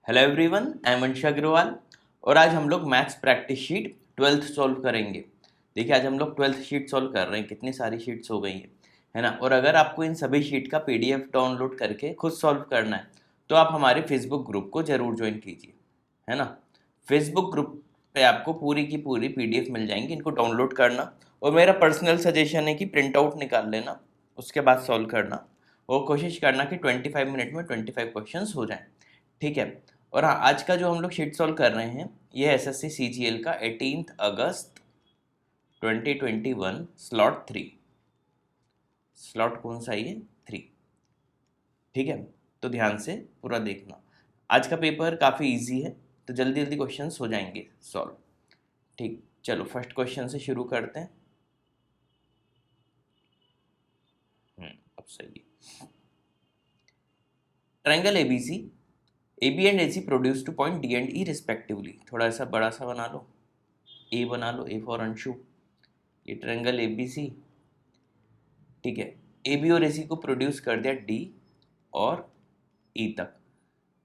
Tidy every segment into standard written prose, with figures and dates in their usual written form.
Hello everyone, I am अंश अग्रवाल और आज हम लोग maths practice sheet 12th solve करेंगे। देखिए आज हम लोग 12th शीट सॉल्व कर रहे हैं, कितनी सारी शीट्स हो गई हैं, है ना। और अगर आपको इन सभी शीट का पीडीएफ डाउनलोड करके खुद सॉल्व करना है तो आप हमारे फेसबुक ग्रुप को ज़रूर ज्वाइन कीजिए, है ना। फेसबुक ग्रुप पे आपको पूरी की पूरी पीडीएफ मिल जाएंगी, इनको डाउनलोड करना और मेरा पर्सनल सजेशन है कि प्रिंट आउट निकाल लेना, उसके बाद सॉल्व करना और कोशिश करना कि 25 मिनट में 25 क्वेश्चंस हो जाएं, ठीक है। और हाँ, आज का जो हम लोग शीट सॉल्व कर रहे हैं ये एसएससी सीजीएल का 18 अगस्त 2021 स्लॉट 3। स्लॉट कौन सा है ये? 3, ठीक है। तो ध्यान से पूरा देखना। आज का पेपर काफ़ी इजी है तो जल्दी जल्दी क्वेश्चंस हो जाएंगे सॉल्व, ठीक। चलो फर्स्ट क्वेश्चन से शुरू करते हैं। अब सही है। Triangle ABC, AB and AC produce two point D and E respectively. थोड़ा सा बड़ा सा बना लो, A बना लो, A फॉर अंशु। ये ट्रायंगल ABC, ठीक है। AB और AC को प्रोड्यूस कर दिया D और E तक।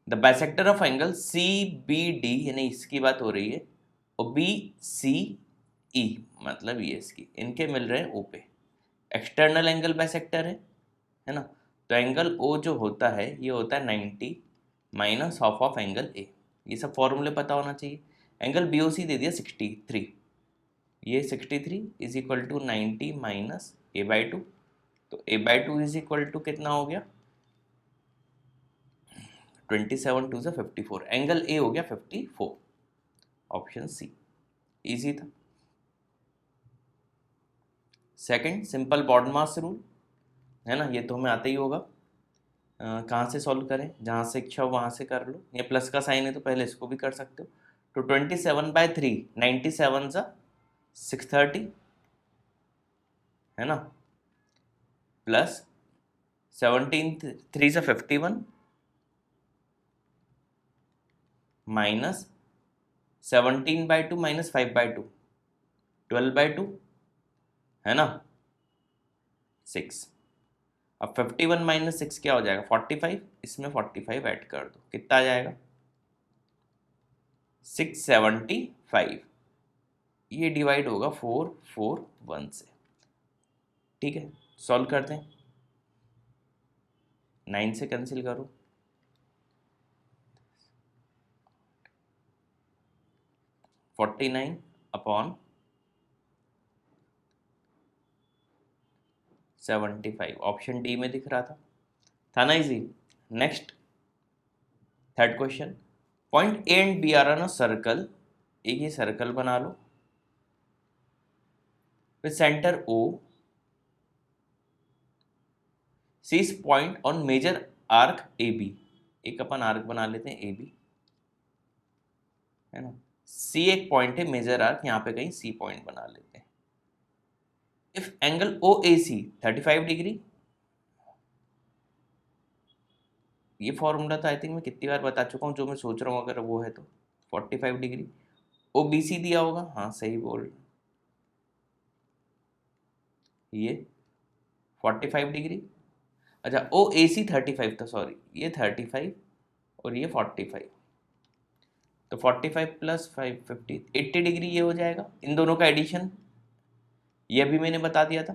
The bisector of angle CBD, यानी इसकी बात हो रही है, और BCE मतलब ये इसकी, इनके मिल रहे हैं O पे। एक्सटर्नल एंगल बाइसेक्टर है ना। तो एंगल O जो होता है ये होता है 90 minus half of angle A। ये सब फॉर्मूले पता होना चाहिए। एंगल BOC दे दिया 63, ये 63 is equal to 90 minus A/2। तो A/2 इज इक्वल टू कितना हो गया? 27 टू 54। एंगल ए हो गया 54। ऑप्शन सी इजी था। सेकंड, सिंपल बॉडमास रूल, है ना, ये तो हमें आता ही होगा। कहाँ से सॉल्व करें? जहाँ से इच्छा हो वहाँ से कर लो। ये प्लस का साइन है तो पहले इसको भी कर सकते हो। तो 27/3, 97 सा 630, है ना, प्लस 17 3 सा 51 माइनस 17/2 माइनस 5/2 12/2, है ना, 6। अब 51 माइनस 6 क्या हो जाएगा? 45। इसमें 45 ऐड कर दो, कितना आ जाएगा? 675। ये डिवाइड होगा 441 से, ठीक है। सॉल्व करते हैं। 9 से कैंसिल करो, 49 अपॉन 75। ऑप्शन डी में दिख रहा था ना easy. Next third question, point A and B are on a circle. एक ये सर्कल बना लो with centre O, C is point on major arc A B. एक अपन आर्क बना लेते हैं ए बी, है ना। सी एक पॉइंट है मेजर आर्क, यहाँ पे कहीं सी पॉइंट बना लेते हैं। If angle O A C 35 degree, ये फॉर्मूला तो आई थिंक मैं कितनी बार बता चुका हूँ, जो मैं सोच रहा हूँ अगर वो है तो 45 डिग्री। ओ बी सी दिया होगा, हाँ सही बोल, ये 45 डिग्री। अच्छा ओ ए सी 35 था, सॉरी ये 35 और ये 45, तो 45 प्लस 5 50 80 डिग्री ये हो जाएगा। इन दोनों का एडिशन ये अभी मैंने बता दिया था।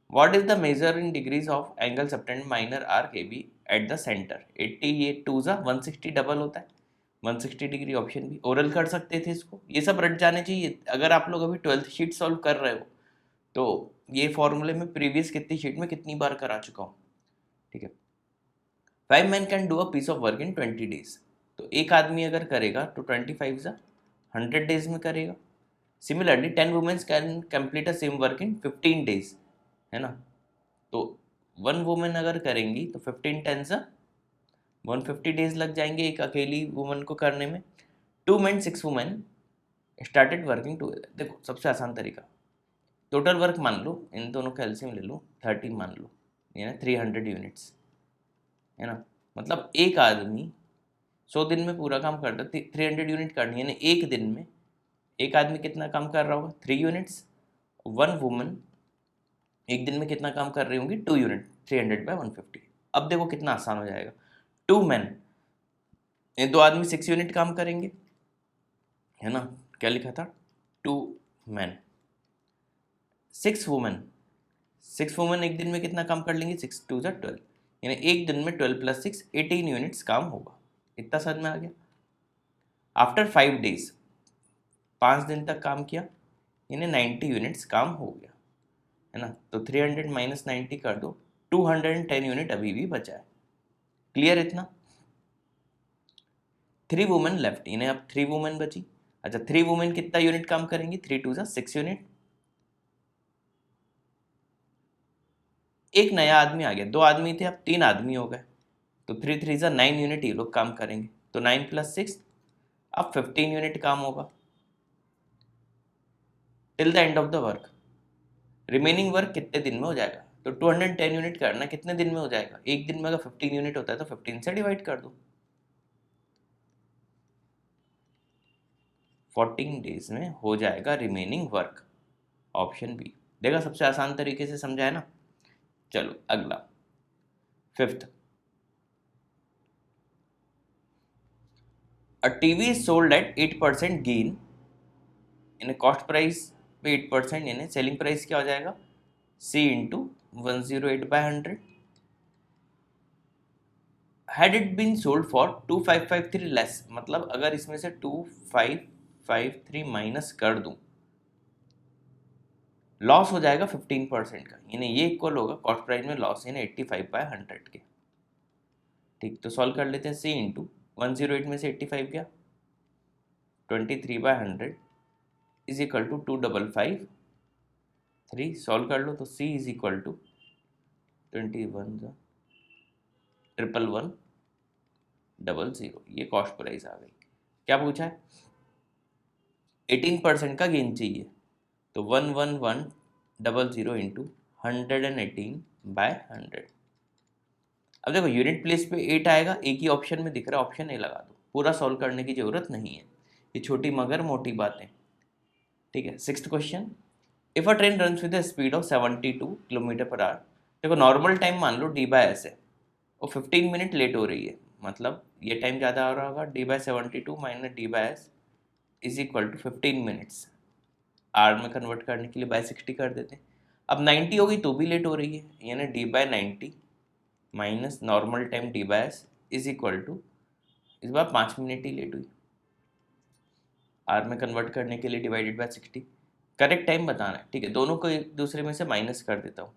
What is the measure in degrees of angle subtended minor arc A B at the centre? 80, ये 2 ज़ा 160 डबल होता है 160 डिग्री। ऑप्शन भी ओरल कर सकते थे इसको, ये सब रट जाने चाहिए। अगर आप लोग अभी 12th शीट सॉल्व कर रहे हो तो ये फॉर्मूले में प्रीवियस कितनी शीट में कितनी बार करा चुका हूँ, ठीक है। 5 man can do a piece of work in 20 days. तो एक आदमी अगर करेगा तो 25 ज़ा 100 डेज में करेगा। Similarly 10 womens can complete a same work in 15 days, है ना। तो 1 वुमेन अगर करेंगी तो 15 10 ज़ा 150 डेज लग जाएंगे एक अकेली वुमन को करने में। 2 men 6 women started working together. देखो सबसे आसान तरीका, टोटल वर्क मान लो, इन दोनों का एलसीएम ले लो, 30 मान लो, यानी 300 यूनिट्स, है ना। मतलब एक आदमी 100 दिन में पूरा काम करता है, 300 यूनिट करनी है, यानी एक दिन में एक आदमी कितना काम कर रहा होगा? 3 यूनिट्स। 1 वुमन एक दिन में कितना काम कर रही होंगी? 2 यूनिट, 300 बाय 150। अब देखो कितना आसान हो जाएगा। 2 men ये 2 आदमी 6 यूनिट काम करेंगे, है ना, क्या लिखा था 2 मैन, 6 वुमेन, 6 वुमेन एक दिन में कितना काम कर लेंगे, 6 2 जा 12, यानी एक दिन में 12 + 6 18 यूनिट्स काम होगा। इतना समझ में आ गया। आफ्टर 5 डेज, 5 दिन तक काम किया, यानी 90 यूनिट्स काम हो गया, है ना। तो 300 - 90 कर दो, 210 यूनिट अभी भी बचा है। क्लियर इतना। 3 वुमेन लेफ्ट, यानी अब 3 वुमेन बची। अच्छा 3 वुमेन कितना यूनिट काम करेंगी, 3 2 जा 6 यूनिट। एक नया आदमी आ गया, 2 आदमी थे अब 3 आदमी हो गए, तो 3 3 जा 9 यूनिट ये लोग काम करेंगे, तो 9 + 6 अब 15 यूनिट काम होगा till the end of the work. Remaining work कितने दिन में हो जाएगा, तो 210 यूनिट करना कितने दिन में हो जाएगा, एक दिन में अगर 15 यूनिट होता है तो 15 से डिवाइड कर दो, 14 डेज में हो जाएगा रिमेनिंग वर्क। Option B. देखा सबसे आसान तरीके से समझा है ना। चलो अगला 5th, a TV is sold at 8% gain, यानी कॉस्ट प्राइस पे 8%, यानी सेलिंग प्राइस क्या हो जाएगा, C × 108/100। Had it been sold for 2553 less, मतलब अगर इसमें से 2553 माइनस कर दूं, लॉस हो जाएगा 15% का, यानी ये इक्वल होगा कॉस्ट प्राइस में लॉस, यानी 85/100 के। ठीक, तो सॉल्व कर लेते हैं। C × 108 में से 85 गया, 23/100 इज इक्वल टू 2553। सॉल्व कर लो तो C इज इक्वल टू 21,111,000, ये कॉस्ट प्राइस आ गई। क्या पूछा है, 18% का गेन चाहिए, तो 11,100 इंटू 118/100। अब देखो यूनिट प्लेस पे 8 आएगा, एक ही ऑप्शन में दिख रहा है, ऑप्शन ए लगा दो, पूरा सॉल्व करने की जरूरत नहीं है, ये छोटी मगर मोटी बातें। ठीक है। 6th question, if a train runs with the speed of 72 km/h, देखो नॉर्मल टाइम मान लो D/S है, और 15 मिनट लेट हो रही है, मतलब ये टाइम ज़्यादा आ रहा होगा, D/72 - D/S is equal to 15 minutes, hour में कन्वर्ट करने के लिए बाय 60 कर देते हैं। अब 90 होगी तो भी लेट हो रही है, यानी D/90 minus normal time D/S is equal to, इस बार 5 मिनट ही लेट हुई, आर में कन्वर्ट करने के लिए डिवाइडेड बाय 60, करेक्ट टाइम बताना है। ठीक है, दोनों को एक दूसरे में से माइनस कर देता हूँ,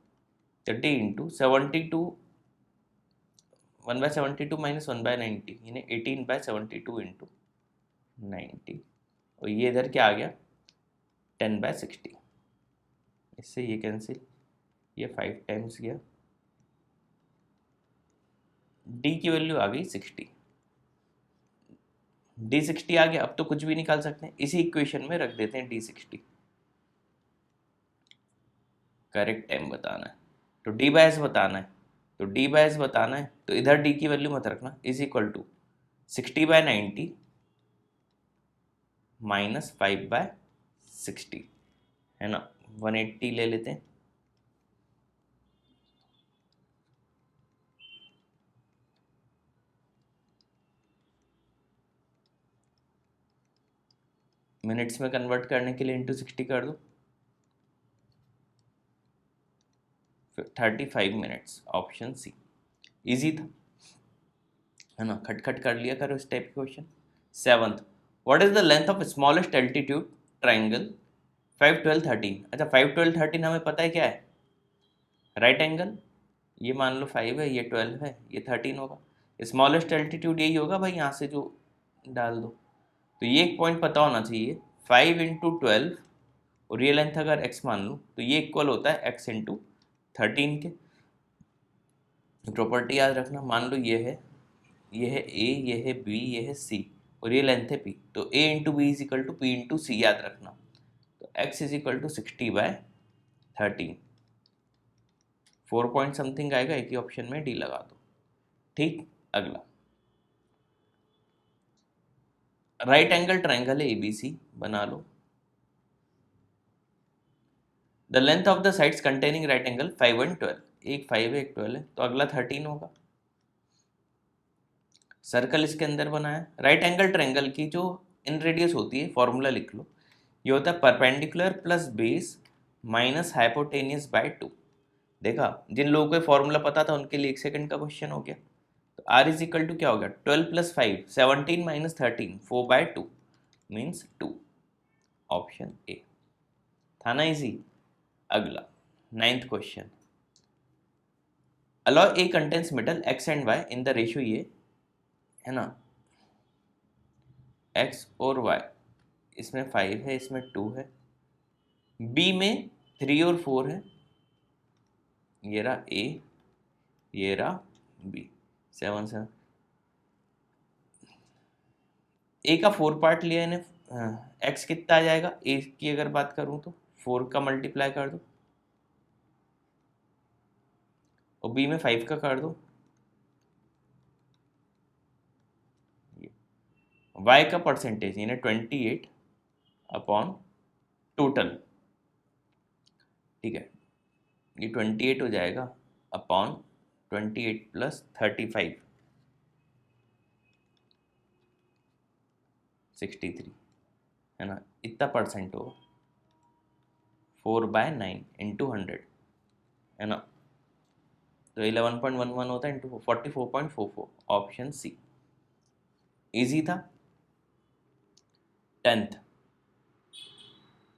30 × 72, 1/72 - 1/90, यानी 18/72 × 90, और ये इधर क्या आ गया 10/60, इससे ये कैंसिल, ये 5 टाइम्स गया, डी की वैल्यू आ गई 60, D60 आ गया। अब तो कुछ भी निकाल सकते हैं, इसी इक्वेशन में रख देते हैं D60, करेक्ट टाइम बताना है, तो D/S बताना है, तो D/S बताना है तो इधर D की वैल्यू मत रखना, इज इक्वल टू 60/90 माइनस 5/60, है ना, 180 ले लेते हैं। मिनट्स में कन्वर्ट करने के लिए इंटू 60 कर दो, 35 मिनट्स, ऑप्शन सी। इजी था, है ना, खटखट कर लिया करो इस टाइप के question. 7th, what is the length of smallest altitude triangle 5 12 13। अच्छा 5 12 13 हमें पता है क्या है, राइट एंगल, ये मान लो 5 है, ये 12 है, ये 13 होगा, स्मॉलेस्ट एल्टीट्यूड यही होगा भाई, यहाँ से जो डाल दो, तो ये एक पॉइंट पता होना चाहिए, 5 × 12, और ये लेंथ अगर x मान लूँ तो ये इक्वल होता है x × 13 के। प्रॉपर्टी याद रखना, मान लो ये है a, ये है b, ये है c, और ये लेंथ है p, तो a × b is equal to p × c याद रखना, तो x is equal to 60/13, 4 point something आएगा, एक ही ऑप्शन में डी लगा दो। ठीक, अगला राइट एंगल ट्राइंगल है ABC, बना लो। The length of the sides containing right angle 5 और 12, एक 5 है एक 12 है, तो अगला 13 होगा। सर्कल इसके अंदर बनाया, राइट एंगल ट्रायंगल की जो इन रेडियस होती है फॉर्मूला लिख लो, ये होता है perpendicular plus base minus hypotenuse by 2। देखा, जिन लोगों को फॉर्मूला पता था उनके लिए 1 सेकंड का क्वेश्चन हो गया। तो आर इज इक्वल टू क्या हो गया, 12 plus 5 17 minus 13 4/2 means 2। Option A था ना इजी। अगला 9th question, alloy A contains metal X and Y in the ratio ये है ना, X और Y, इसमें 5 है, इसमें 2 है, B में 3 और 4 है, ये रहा A, ये रहा B, 7 7। A का 4 पार्ट लिया इन्हें, X कितना आ जाएगा, A की अगर बात करूं तो 4 का मल्टीप्लाई कर दो और B में 5 का कर दो, Y का परसेंटेज यानी 28 अपॉन टोटल, ठीक है, ये 28 हो जाएगा अपॉन 28 प्लस 35 63 है ना, इतना परसेंट होगा 4/9 इंटू 100 है ना, तो 11.11 होता है इंटू 44.44, ऑप्शन सी इजी था। 10th,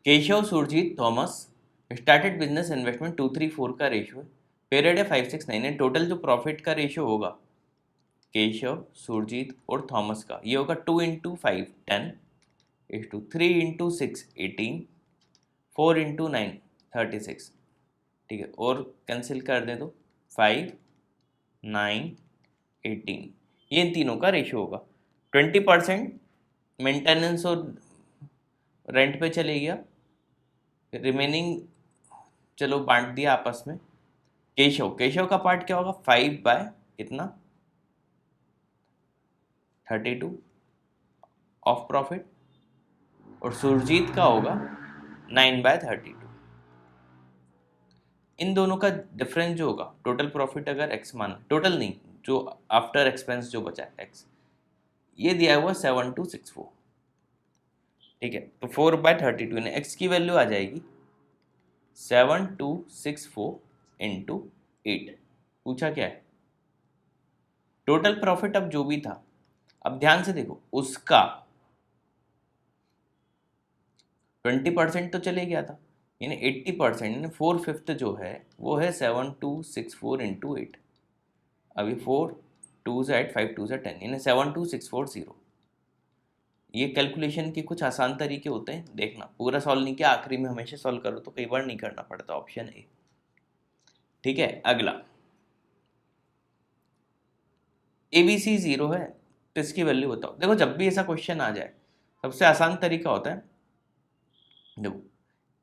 Keshav Surjeet Thomas started business investment 234 का रेशियो है, पीरियड है 569 है, टोटल जो प्रॉफिट का रेशियो होगा केशव सुरजीत और थॉमस का, ये होगा 2 into 5 10 is to 3 into 6 18 4 into 9 36, ठीक है, और कैंसिल कर दे तो 5 9 18, ये इन तीनों का रेशियो होगा। 20% मेंटेनेंस और रेंट पे चले गया, रिमेनिंग चलो बांट दिया आपस में। केशव का पार्ट क्या होगा, 5 बाय कितना 32 ऑफ प्रॉफिट, और सुरजीत का होगा 9/32। इन दोनों का डिफरेंस जो होगा, टोटल प्रॉफिट अगर एक्स मान, टोटल नहीं, जो आफ्टर एक्सपेंस जो बचा है एक्स, ये दिया हुआ 7264, ठीक है, तो 4/32 यानी एक्स की वैल्यू आ जाएगी 7264 इंटू 8। पूछा क्या है, टोटल प्रॉफिट अब जो भी था, अब ध्यान से देखो उसका 20% तो चले गया था, यानी 80% यानी 4/5 जो है वो है 7264 इंटू 8। अभी 4 2 8 5 2 10 यानी 72640। ये कैलकुलेशन के कुछ आसान तरीके होते हैं, देखना पूरा सॉल्व नहीं किया, आखिरी में हमेशा सॉल्व करो तो कई बार नहीं करना पड़ता, ऑप्शन ए, ठीक है। अगला ABC 0 है तो इसकी वैल्यू बताओ। देखो जब भी ऐसा क्वेश्चन आ जाए सबसे आसान तरीका होता है, देखो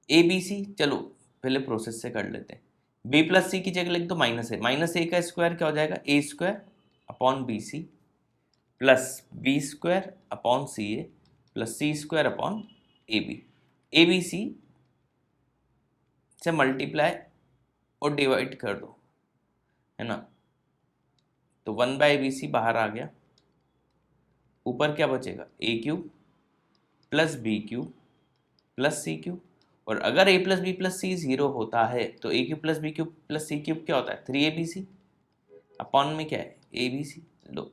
ABC, चलो पहले प्रोसेस से कर लेते हैं, B प्लस सी की जगह लिख दो माइनस ए का स्क्वायर क्या हो जाएगा, A square upon B C plus B square upon C A plus C square upon A B. A B C से मल्टीप्लाई और डिवाइड कर दो, है ना, तो 1/ABC बाहर आ गया, ऊपर क्या बचेगा, A cube plus B cube plus C cube, और अगर a plus B plus C 0 होता है तो A cube plus B cube plus C cube क्या होता है, 3ABC अपॉन में क्या है ABC। लो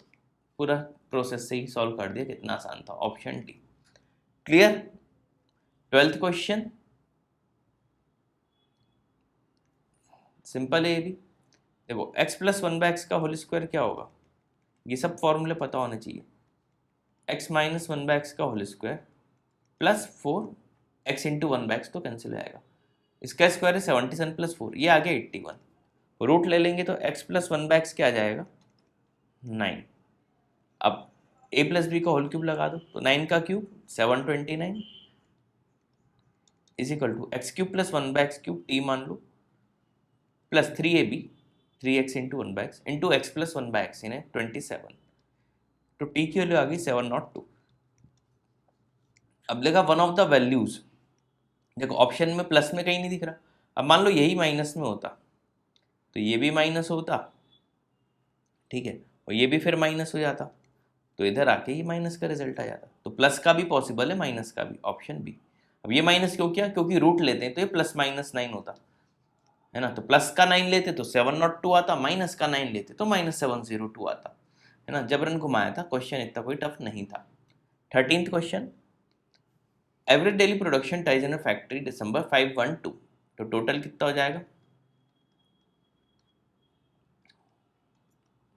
पूरा प्रोसेस से ही सॉल्व कर दिया, कितना आसान था, option D clear. 12th question simple है ये भी, देखो x प्लस 1/x का होल स्क्वायर क्या होगा, ये सब फॉर्मूले पता होने चाहिए, x माइनस 1/x का whole square plus 4x into 1/x तो कैंसिल हो जाएगा, इसका स्क्वायर है 77 प्लस 4, ये आ गया 81, रूट ले लेंगे तो x प्लस 1/x क्या आ जाएगा 9। अब a प्लस बी का होल क्यूब लगा दो तो 9 का cube 729 is equal to x cube plus 1/x cube t मान लो plus 3ab 3x into 1/x into x plus 1/x यानी 27, तो t की वैल्यू आ गई 702। अब लेगा वन ऑफ द वैल्यूज, देखो ऑप्शन में प्लस में कहीं नहीं दिख रहा, अब मान लो यही माइनस में होता तो ये भी माइनस होता, ठीक है, और ये भी फिर माइनस हो जाता, तो इधर आके ये माइनस का रिजल्ट आ जाता। तो प्लस का भी पॉसिबल है, माइनस का भी, ऑप्शन बी। अब ये माइनस क्यों किया, क्योंकि रूट लेते हैं तो ये प्लस माइनस 9 होता है ना। तो प्लस का 9 लेते तो 702 आता, माइनस का 9 लेते तो -702 आता है ना। जबरन घुमाया था, क्वेश्चन इतना कोई टफ नहीं था। 13th question, average daily production ties in factory December 512, तो टोटल कितना हो जाएगा।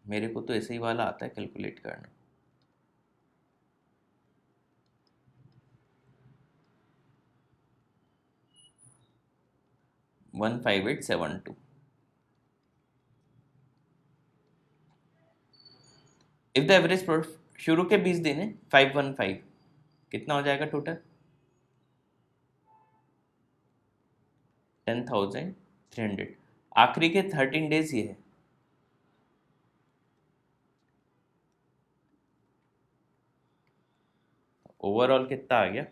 मेरे को तो ऐसे ही वाला आता है कैलकुलेट करना। वन 5872। इफ द एवरेज शुरू के 20 दिन है 515, कितना हो जाएगा टोटल 10,300। आखिरी के 13 डेज ये है, ओवरऑल कितना आ गया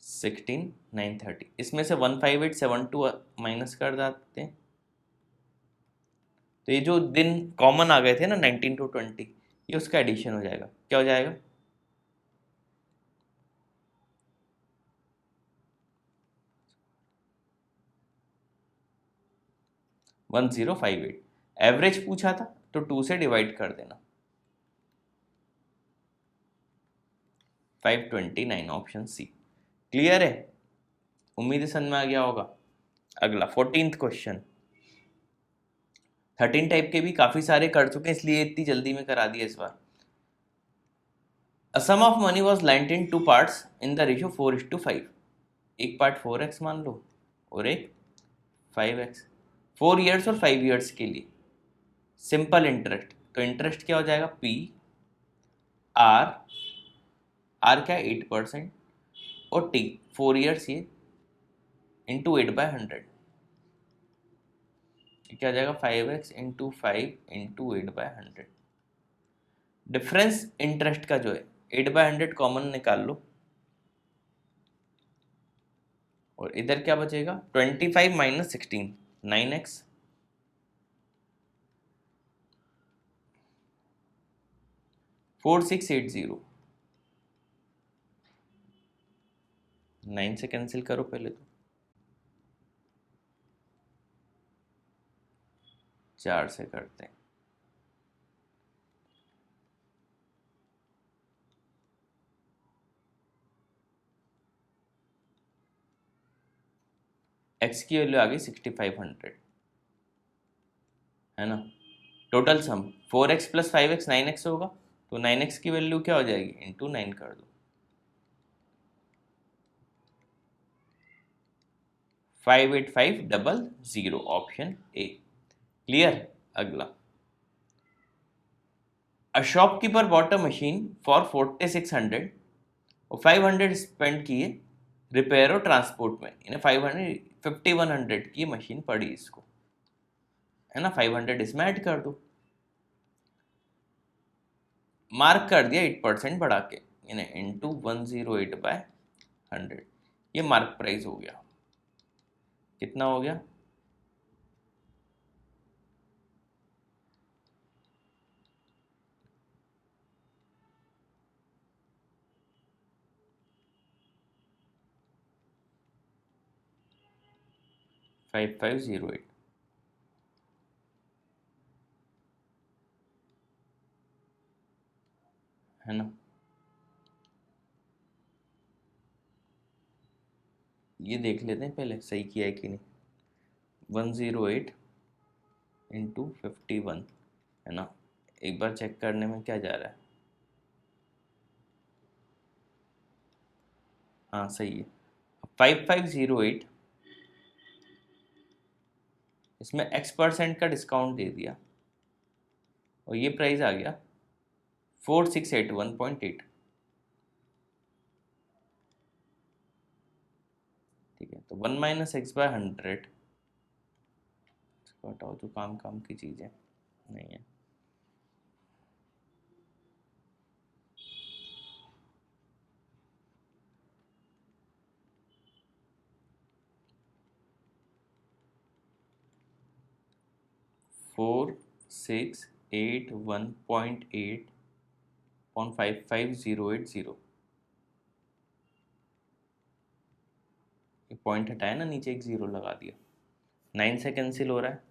16,930। इसमें से 15872 माइनस कर देते हैं, तो ये जो दिन कॉमन आ गए थे ना 19 to 20, ये उसका एडिशन हो जाएगा। क्या हो जाएगा 1058। एवरेज पूछा था तो 2 से डिवाइड कर देना, 529, ऑप्शन सी। क्लियर है, उम्मीद है समझ में आ गया होगा। अगला 14th क्वेश्चन। 13 टाइप के भी काफी सारे कर चुके हैं, इसलिए इतनी जल्दी में करा दिया इस बार। A sum of money was lent in two parts in the ratio 4:5। एक पार्ट 4x मान लो और एक 5x, 4 ईयर्स और 5 ईयर्स के लिए। सिंपल इंटरेस्ट, तो इंटरेस्ट क्या हो जाएगा P R, R क्या 8%, और T 4 ईयर्स ये इंटू 8/100, क्या हो जाएगा 5x into 5 into 8/100। Difference interest का जो है 8/100 कॉमन निकाल लो, और इधर क्या बचेगा 25 - 16, 9x। 4680, 9 से कैंसिल करो पहले तो, 4 से करते हैं। x की वैल्यू आ गई 6500, है ना। Total sum 4x + 5x 9x होगा, तो 9x की वैल्यू क्या हो जाएगी इंटू 9 कर दो, 58500, ऑप्शन ए। क्लियर। अगला, a shopkeeper bought a machine for 4600 और 500 स्पेंड किए रिपेयर और ट्रांसपोर्ट में, इन्हें 5100 की मशीन पड़ी इसको, है ना। 500 इसमें ऐड कर दो, मार्क कर दिया 8% बढ़ा के, इन्हें इंटू 108/100, ये मार्क प्राइस हो गया। कितना हो गया 5508, है ना। ये देख लेते हैं पहले सही किया है कि नहीं। 108 इंटू 51, है ना। एक बार चेक करने में क्या जा रहा है, हाँ सही है। 5508, इसमें x% का डिस्काउंट दे दिया, और ये प्राइस आ गया 4681.8। ठीक है, तो 1 - x/100, हटाओ जो काम काम की चीज़ें नहीं है। 681.8.55080। पॉइंट हटाया ना, नीचे एक जीरो लगा दिया। 9 से कैंसिल हो रहा है,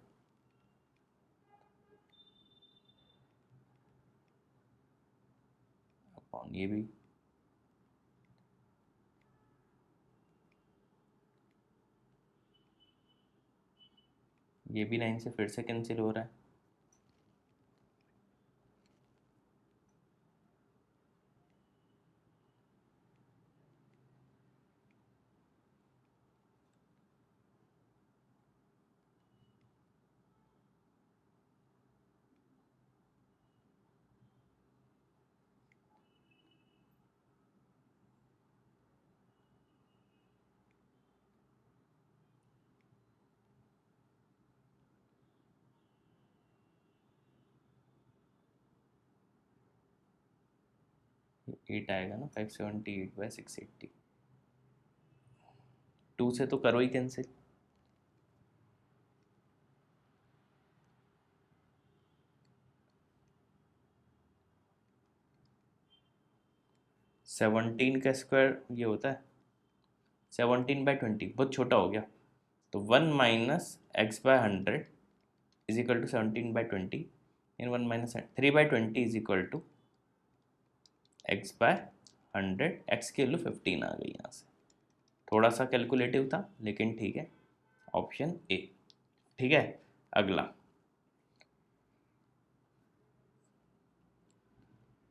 अपॉन ये भी, ये भी 9 से फिर से कैंसिल हो रहा है। एट आएगा ना, 578/680। 2 से तो करो ही कैंसिल। सेवनटीन का स्क्वायर ये होता है 17/20, बहुत छोटा हो गया। तो 1 - x/100 इज इक्वल टू 17/20, इन 1 - 3/20 is equal to x/100। x की वैल्यू 15 आ गई यहाँ से। थोड़ा सा कैलकुलेटिव था लेकिन ठीक है, ऑप्शन ए। ठीक है, अगला।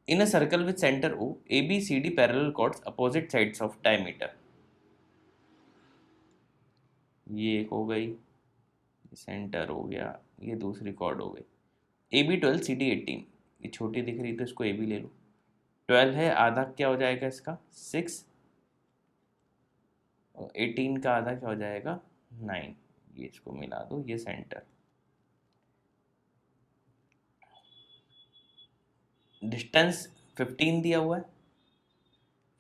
In a circle with centre O, ABCD parallel chords opposite sides of diameter. ये एक हो गई, सेंटर हो गया, ये दूसरी कॉर्ड हो गई। AB 12, CD 18, ये छोटी दिख रही तो इसको AB ले लो। 12 है, आधा क्या हो जाएगा इसका 6, और 18 का आधा क्या हो जाएगा 9। ये इसको मिला दो, ये सेंटर। डिस्टेंस 15 दिया हुआ है,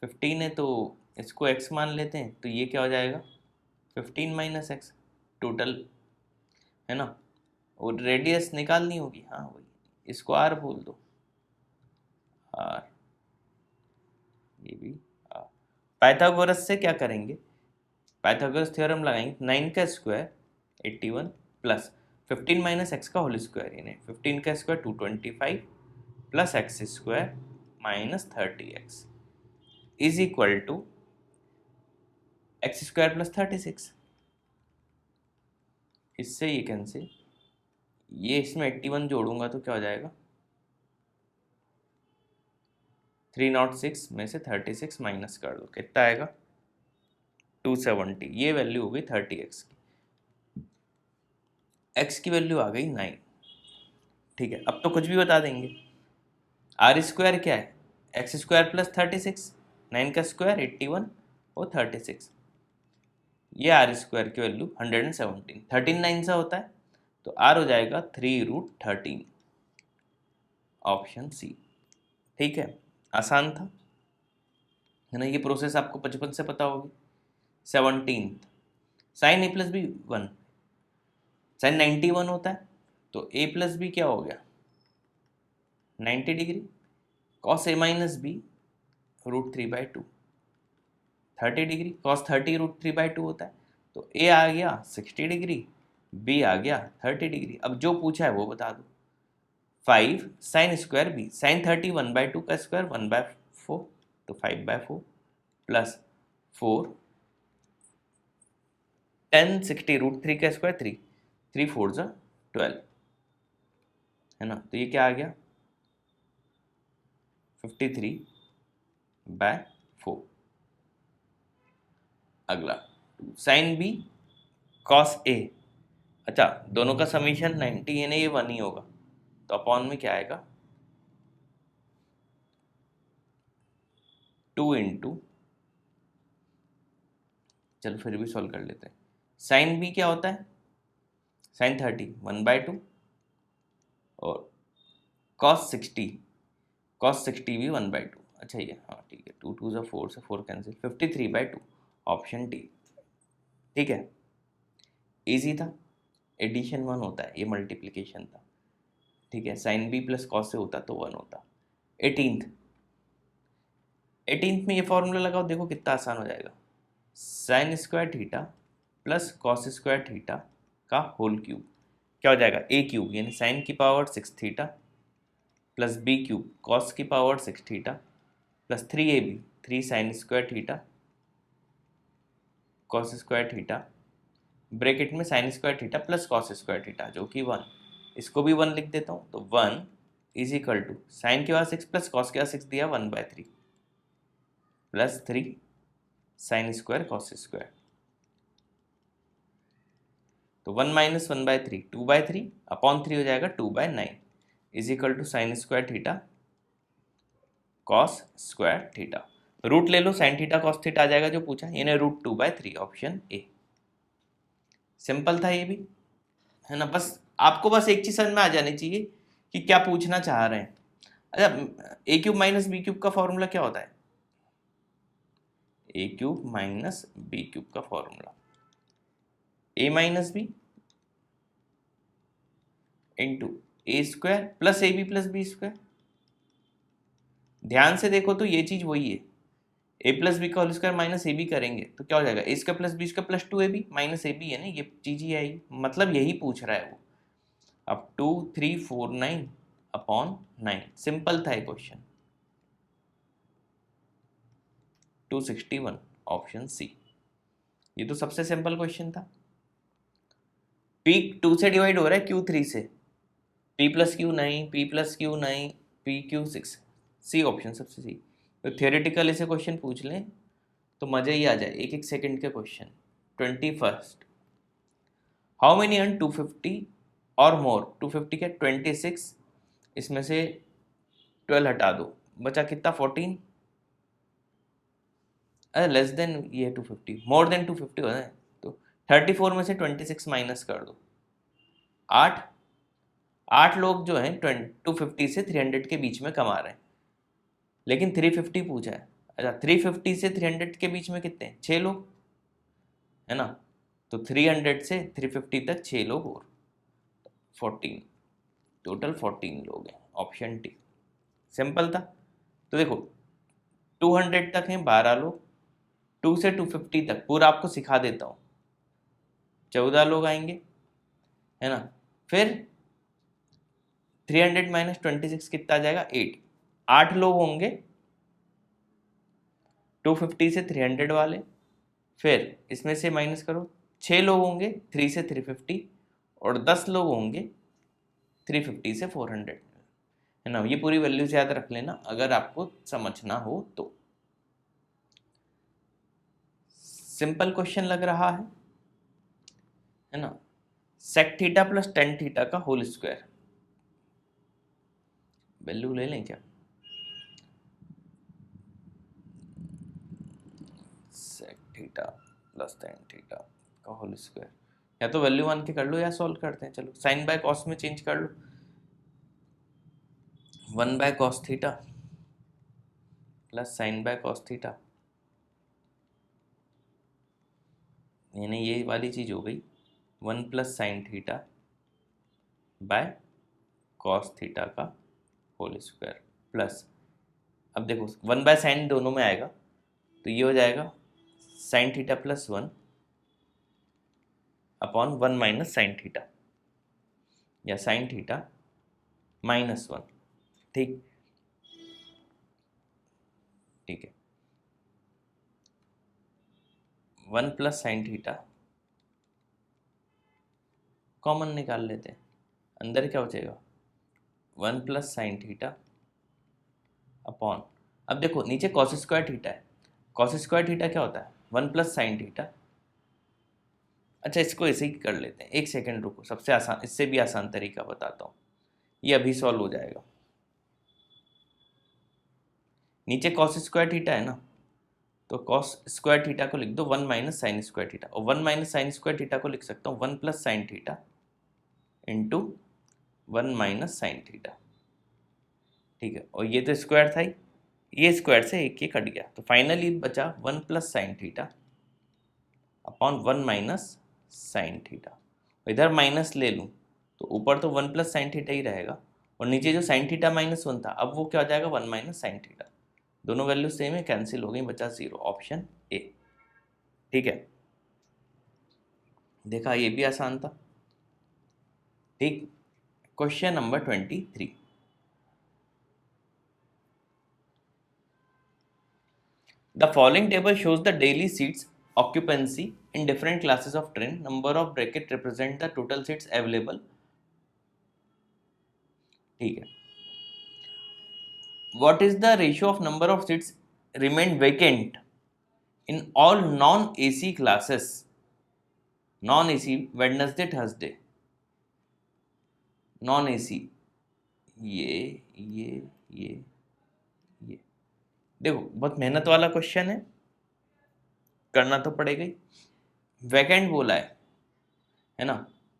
15 है तो इसको x मान लेते हैं, तो ये क्या हो जाएगा 15 - x टोटल, है ना। और रेडियस निकालनी होगी, हाँ वही, इसको r बोल दो, r, ये भी r। पाइथागोरस से क्या करेंगे, पाइथागोरस थ्योरम लगाएंगे। 9 का स्क्वायर 81 प्लस 15 - x का होल स्क्वायर, यानी 15 का square 225 plus x square minus 30x is equal to x square plus 36। इससे ये कैंसिल, ये इसमें 81 जोड़ूंगा तो क्या हो जाएगा 306 में से 36 माइनस कर दो, कितना आएगा 270। ये वैल्यू हो गई 30x की, x की वैल्यू आ गई 9। ठीक है, अब तो कुछ भी बता देंगे। आर स्क्वायर क्या है, एक्स स्क्वायर प्लस 36, 9 का स्क्वायर 81 और 36, ये आर स्क्वायर की वैल्यू 117। 13 9 सा होता है, तो आर हो जाएगा 3√13, ऑप्शन सी। ठीक है, आसान था, है ना। ये प्रोसेस आपको बचपन से पता होगी। 17 साइन ए प्लस बी 1, साइन 91 होता है, तो ए प्लस बी क्या हो गया 90 degree. Cos A minus B √3/2, 30 degree. Cos 30 √3/2 होता है, तो ए आ गया 60 डिग्री, बी आ गया 30 डिग्री। अब जो पूछा है वो बता दो। 5 साइन स्क्वायर बी, साइन 30 1/2 का स्क्वायर 1/4, तो 5/4 प्लस 4 10 60 √3 का स्क्वायर 3, 3 4 जा 12, है ना। तो ये क्या आ गया 53/4। अगला साइन बी कॉस ए, अच्छा दोनों का समीशन 90 है ना, ये 1 ही होगा, तो अपॉन में क्या आएगा 2 इंटू, चलो फिर भी सॉल्व कर लेते हैं। साइन बी क्या होता है साइन 30 1/2, और कॉस 60, कॉस 60 भी 1/2। अच्छा ये हाँ ठीक है, 2 2 ज़ा 4 से 4 कैंसिल, 53/2, ऑप्शन डी। ठीक है, इजी था। एडिशन 1 होता है, ये मल्टीप्लिकेशन था। ठीक है, साइन बी प्लस कॉस से होता तो 1 होता। 18th में ये फॉर्मूला लगाओ, देखो कितना आसान हो जाएगा। Sine square theta plus cos square theta का होल क्यूब क्या हो जाएगा, ए क्यूब, यानी साइन की power 6 theta plus B cube cos की power 6 theta plus 3ab 3 sine square theta cos square theta, bracket में sine square theta plus cos square theta जो कि 1, इसको भी 1 लिख देता हूँ। तो 1 इज इक्वल टू साइन के बाद 6 प्लस कॉस के बाद 6 दिया 1/3 plus 3 sine square cos square. तो 1 माइनस 1/3 2/3 अपॉन 3 हो जाएगा 2/9 is equal to sine square theta cos square theta. Root ले लो, साइन थीटा कॉस थीटा आ जाएगा जो पूछा, यानी √2/3 ऑप्शन ए। सिंपल था ये भी, है ना। बस आपको बस एक चीज समझ में आ जानी चाहिए कि क्या पूछना चाह रहे हैं। अच्छा, A cube minus B cube का फॉर्मूला क्या होता है, A cube minus B cube का formula A minus B into A square plus A B plus B square. ध्यान से देखो तो ये चीज वही है, ए प्लस बी का whole square minus A B करेंगे तो क्या हो जाएगा, A square plus B square plus 2ab minus A B, है ना, ये चीज ही आई, मतलब यही पूछ रहा है वो। अब 2349 अपॉन 9, सिंपल था ये क्वेश्चन। 261 ऑप्शन सी, ये तो सबसे सिंपल क्वेश्चन था। पी 2 से डिवाइड हो रहा है Q3 से, P प्लस क्यू नहीं, P प्लस क्यू नहीं, PQ6, सी ऑप्शन सबसे सही। तो थियोरेटिकल ऐसे क्वेश्चन पूछ लें तो मज़ा ही आ जाए, एक एक सेकंड के क्वेश्चन। 21 हाउ मेनी अर्न 250 और मोर, 250 के 26, इसमें से 12 हटा दो, बचा कितना 14, अरे लेस देन ये 250, मोर देन 250 हो जाए तो 34 में से 26 माइनस कर दो, 8 लोग जो हैं 250 से 300 के बीच में कमा रहे हैं, लेकिन 350 पूछा है। अच्छा, 350 से 300 के बीच में कितने हैं, 6 लोग, है ना। तो 300 से 350 तक 6 लोग और 14, टोटल 14 लोग हैं, ऑप्शन डी। सिंपल था। तो देखो 200 तक हैं 12 लोग, 2 से 250 तक पूरा आपको सिखा देता हूँ, 14 लोग आएंगे, है ना। फिर 300 माइनस 26 कितना आ जाएगा, 8 लोग होंगे 250 से 300 वाले, फिर इसमें से माइनस करो, 6 लोग होंगे 3 से 350 और 10 लोग होंगे 350 से 400, है ना। ये पूरी वैल्यूज याद रख लेना अगर आपको समझना हो तो। सिंपल क्वेश्चन लग रहा है ना। Sec theta plus tan theta का होल स्क्वायर, वैल्यू ले लें क्या, sec theta plus tan theta का होल स्क्वायर, या तो वैल्यू मान के कर लो या सॉल्व करते हैं। चलो साइन बाय कॉस में चेंज कर लो, 1/cos theta plus sign by cos theta, यानी ये वाली चीज हो गई 1 plus sine theta by cos theta का होल स्क्वायर प्लस, अब देखो 1 बाय साइन दोनों में आएगा तो ये हो जाएगा sine theta plus 1 upon 1 minus sine theta, या साइन थीटा माइनस 1, ठीक है। 1 प्लस साइन थीटा कॉमन निकाल लेते हैं, अंदर क्या बचेगा 1 प्लस साइन थीटा अपॉन, अब देखो नीचे कॉस स्क्वायर थीटा है, कॉस स्क्वायर थीटा क्या होता है 1 प्लस साइन थीटा। अच्छा, इसको ऐसे ही कर लेते हैं, एक सेकंड रुको, सबसे आसान, इससे भी आसान तरीका बताता हूँ, ये अभी सॉल्व हो जाएगा। नीचे कॉस स्क्वायर थीटा है ना, तो कॉस स्क्वायर थीटा को लिख दो 1 माइनस साइन स्क्वायर थीटा, और 1 माइनस साइन स्क्वायर थीटा को लिख सकता हूँ 1 plus sine theta into 1 minus sine theta, ठीक है। और ये तो स्क्वायर था ही, ये स्क्वायर से एक ये कट गया, तो फाइनली बचा 1 plus sine theta upon 1 minus sine theta. इधर माइनस ले लूँ तो ऊपर तो 1 प्लस साइन थीटा ही रहेगा, और नीचे जो साइन थीटा -1 था, अब वो क्या हो जाएगा 1 माइनस साइन थीटा। दोनों वैल्यू सेम है, कैंसिल हो गई, बचा 0, ऑप्शन ए। ठीक है, देखा ये भी आसान था। ठीक, question number 23। The following table shows the daily seats occupancy in different classes of train. Number of bracket represent the total seats available. ठीक है, what is the ratio of number of seats remain vacant in all non-AC classes? Non-AC Wednesday Thursday, non-AC ये ये ये ये। देखो बहुत मेहनत वाला क्वेश्चन है, करना तो पड़ेगा ही। वैकेंट बोला है ना,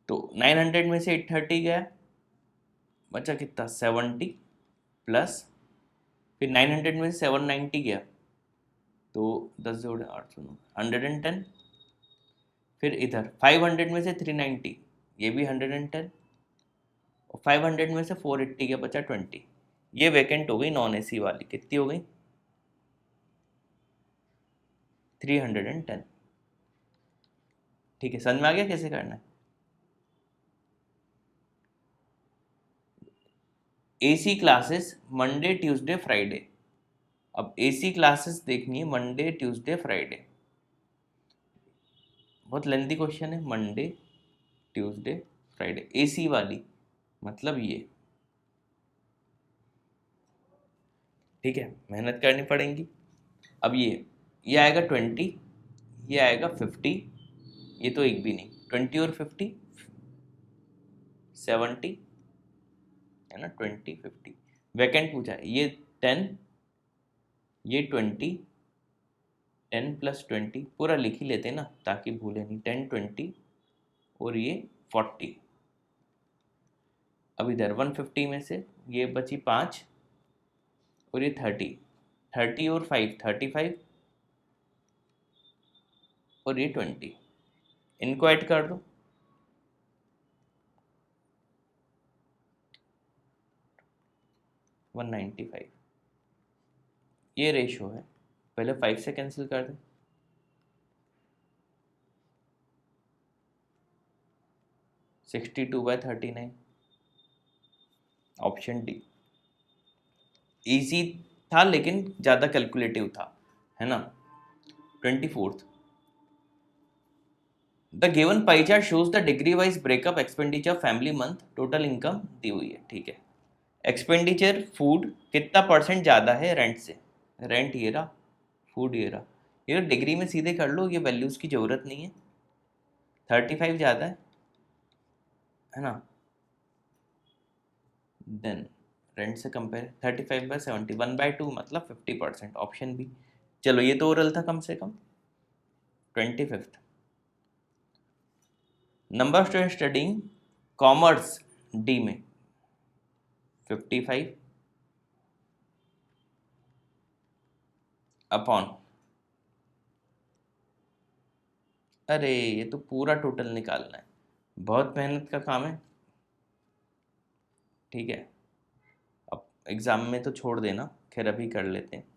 तो 900 में से 830 गया, बचा कितना 70, प्लस फिर 900 में से 790 गया, तो 10 जोड़े 800, 110। फिर इधर 500 में से 390, ये भी 110, और 500 में से 480 गया, बचा 20। ये वैकेंट हो गई नॉन एसी वाली, कितनी हो गई 310। ठीक है, समझ में आ गया कैसे करना है। AC classes Monday Tuesday Friday, अब एसी क्लासेस देखनी है मंडे ट्यूसडे फ्राइडे, बहुत लेंथी क्वेश्चन है। मंडे ट्यूसडे फ्राइडे एसी वाली, मतलब ये। ठीक है, मेहनत करनी पड़ेगी। अब ये आएगा 20, ये आएगा 50, ये तो एक भी नहीं, 20 और 50 70 है ना, 20 50। वैकेंट पूछा है, ये 10, ये 20, 10 + 20 पूरा लिख ही लेते ना ताकि भूले नहीं, 10 20 और ये 40। अब इधर 150 में से ये बची 5 और ये 30, 30 और 5 35 और ये 20, इनको ऐड कर दो, 195। ये रेशो है, पहले 5 से कैंसिल कर दें, 62/39, ऑप्शन डी। इजी था लेकिन ज़्यादा कैलकुलेटिव था, है ना। 24th, the given pie chart shows the degree wise breakup expenditure family month, total income दी हुई है। ठीक है, एक्सपेंडिचर फूड कितना % ज़्यादा है रेंट से, रेंट ये रहा, फूड ये रहा। ये डिग्री में सीधे कर लो, ये वैल्यूज़ की ज़रूरत नहीं है। 35 ज़्यादा है ना, देन रेंट से कंपेयर 35/70, 1/2 मतलब 50%, ऑप्शन बी। चलो ये तो ओरल था कम से कम। 25th, number of student studying commerce D में 55 अपॉन, अरे ये तो पूरा टोटल निकालना है, बहुत मेहनत का काम है। ठीक है, अब एग्ज़ाम में तो छोड़ देना, खैर अभी कर लेते हैं।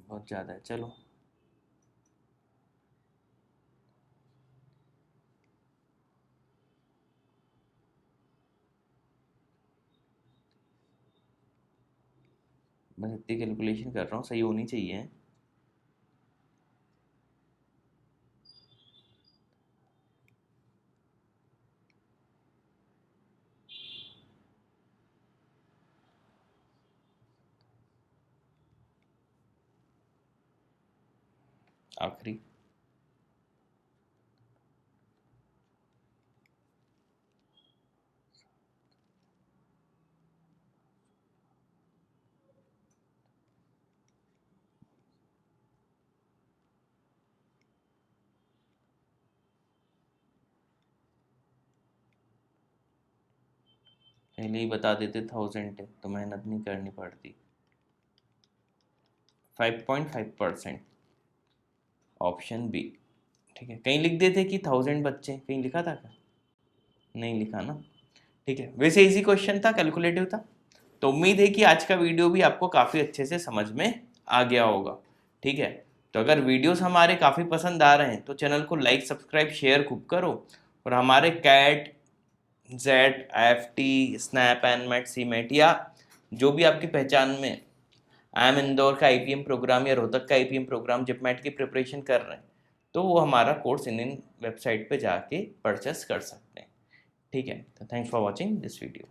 बहुत ज़्यादा है, चलो बस इतनी कैलकुलेशन कर रहा हूँ, सही होनी चाहिए। आखिरी पहले ही बता देते 1000 है तो मेहनत नहीं करनी पड़ती। 5.5% ऑप्शन बी। ठीक है, कहीं लिख देते कि 1000 बच्चे, कहीं लिखा था क्या? नहीं लिखा ना। ठीक है, वैसे इजी क्वेश्चन था, कैलकुलेटिव था। तो उम्मीद है कि आज का वीडियो भी आपको काफ़ी अच्छे से समझ में आ गया होगा। ठीक है, तो अगर वीडियोस हमारे काफ़ी पसंद आ रहे हैं तो चैनल को लाइक सब्सक्राइब शेयर खूब करो, और हमारे CAT XAT IFT SNAP NMAT CMAT या जो भी आपकी पहचान में IIM इंदौर का IPM प्रोग्राम या रोहतक का IPM प्रोग्राम जिपमैट की प्रिपरेशन कर रहे हैं, तो वो हमारा कोर्स इन वेबसाइट पे जाके परचेस कर सकते हैं। ठीक है, तो thanks for watching this video.